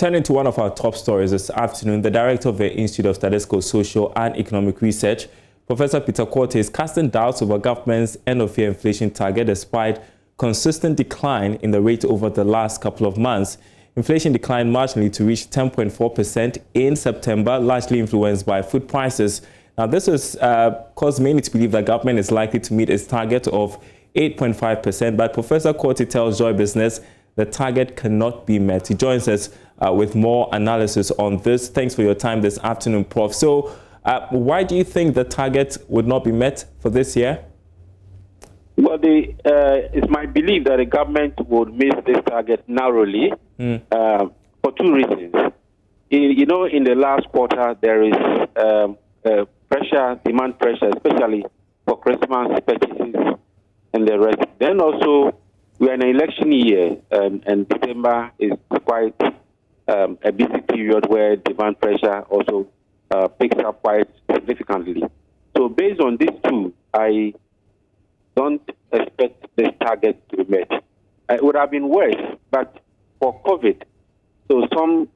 Turning to one of our top stories this afternoon, the director of the Institute of Statistical, Social and Economic Research, Professor Peter Quartey, is casting doubts over government's end-of-year inflation target despite consistent decline in the rate over the last couple of months. Inflation declined marginally to reach 10.4% in September, largely influenced by food prices. Now, this has caused many to believe that government is likely to meet its target of 8.5%, but Professor Quartey tells Joy Business the target cannot be met. He joins us with more analysis on this. Thanks for your time this afternoon, Prof. So, why do you think the target would not be met for this year? Well, it's my belief that the government would miss this target narrowly for two reasons. In the last quarter, there is demand pressure, especially for Christmas purchases and the rest. Then also, we are in an election year, and December is quite a busy period where demand pressure also picks up quite significantly. So based on these two, I don't expect this target to be met. It would have been worse, but for COVID, so some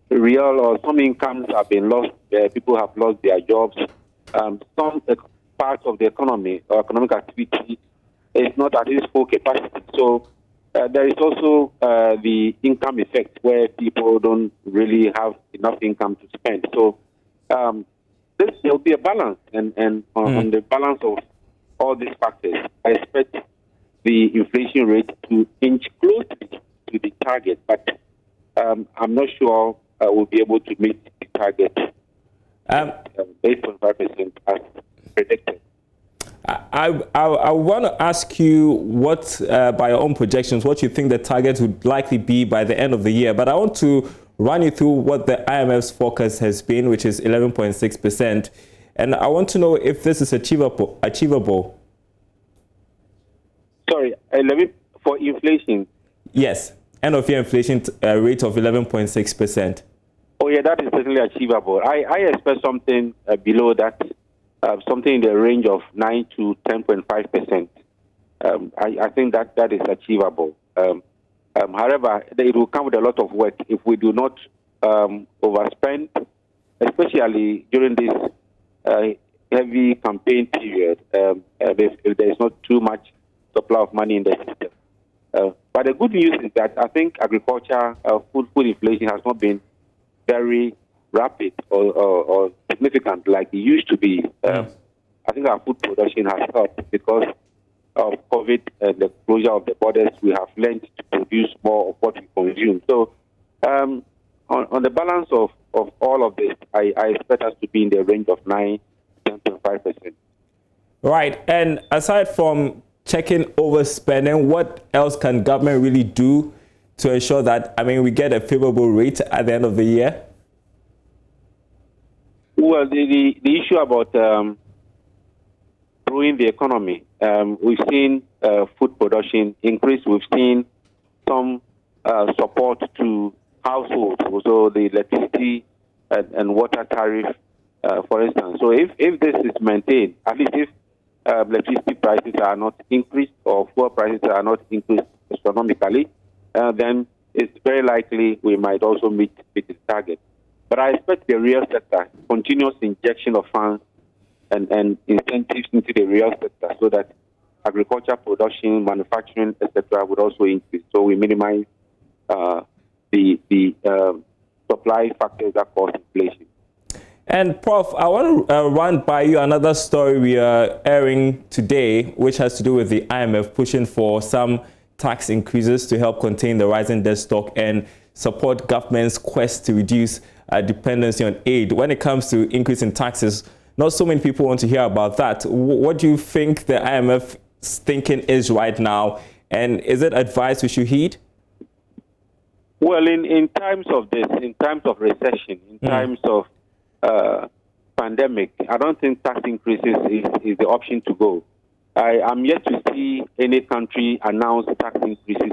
real or some incomes have been lost. People have lost their jobs. Some parts of the economy or economic activity is not at its full capacity. So there is also the income effect where people don't really have enough income to spend. So there will be a balance, and on the balance of all these factors, I expect the inflation rate to inch closely to the target, but I'm not sure we'll be able to meet the target 8.5% as predicted. I want to ask you what, by your own projections, what you think the target would likely be by the end of the year. But I want to run you through what the IMF's forecast has been, which is 11.6%. And I want to know if this is achievable. Sorry, 11 for inflation? Yes, end of year inflation rate of 11.6%. Oh, yeah, that is certainly achievable. I expect something below that. Something in the range of 9 to 10.5%. I think that is achievable. However, it will come with a lot of work if we do not overspend, especially during this heavy campaign period, if there is not too much supply of money in the system. But the good news is that I think agriculture, food inflation has not been very rapid or significant like it used to be. I think our food production has helped because of COVID and the closure of the borders. We have learned to produce more of what we consume. So on the balance of all of this, I expect us to be in the range of 9 to 10.5%. Right. And aside from checking overspending, what else can government really do to ensure that, we get a favorable rate at the end of the year? Well, the issue about growing the economy, we've seen food production increase. We've seen some support to households, also the electricity and water tariff, for instance. So if this is maintained, at least if electricity prices are not increased or fuel prices are not increased astronomically, then it's very likely we might also meet the target. But I expect the real sector, continuous injection of funds and incentives into the real sector so that agriculture production, manufacturing, etc. would also increase. So we minimize the supply factors that cause inflation. And Prof, I want to run by you another story we are airing today, which has to do with the IMF pushing for some tax increases to help contain the rising debt stock and support government's quest to reduce dependency on aid. When it comes to increase in taxes, not so many people want to hear about that. What do you think the IMF's thinking is right now? And is it advice we should heed? Well, in times of this, in times of recession, in times of pandemic, I don't think tax increases is the option to go. I am yet to see any country announce tax increases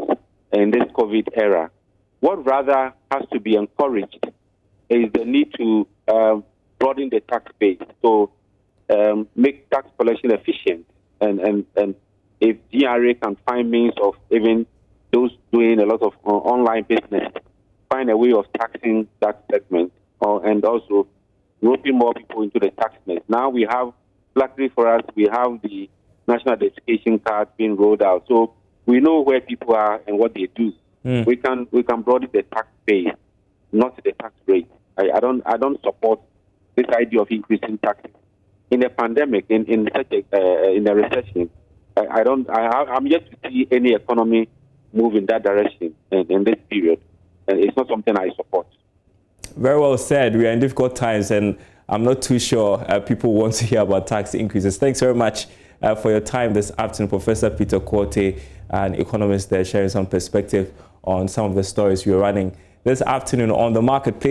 in this COVID era. What rather has to be encouraged is the need to broaden the tax base, so make tax collection efficient, and if GRA can find means of even those doing a lot of online business, find a way of taxing that segment and also roping more people into the tax net. Now we have, luckily for us, we have the national identification card being rolled out. So we know where people are and what they do. We can broaden the tax base, not the tax rate. I don't support this idea of increasing taxes in a pandemic, in a recession. I'm yet to see any economy move in that direction in this period, and it's not something I support. Very well said. We are in difficult times, and I'm not too sure people want to hear about tax increases. Thanks very much for your time this afternoon, Professor Peter Quartey, an economist there, sharing some perspective on some of the stories we are running this afternoon on the marketplace.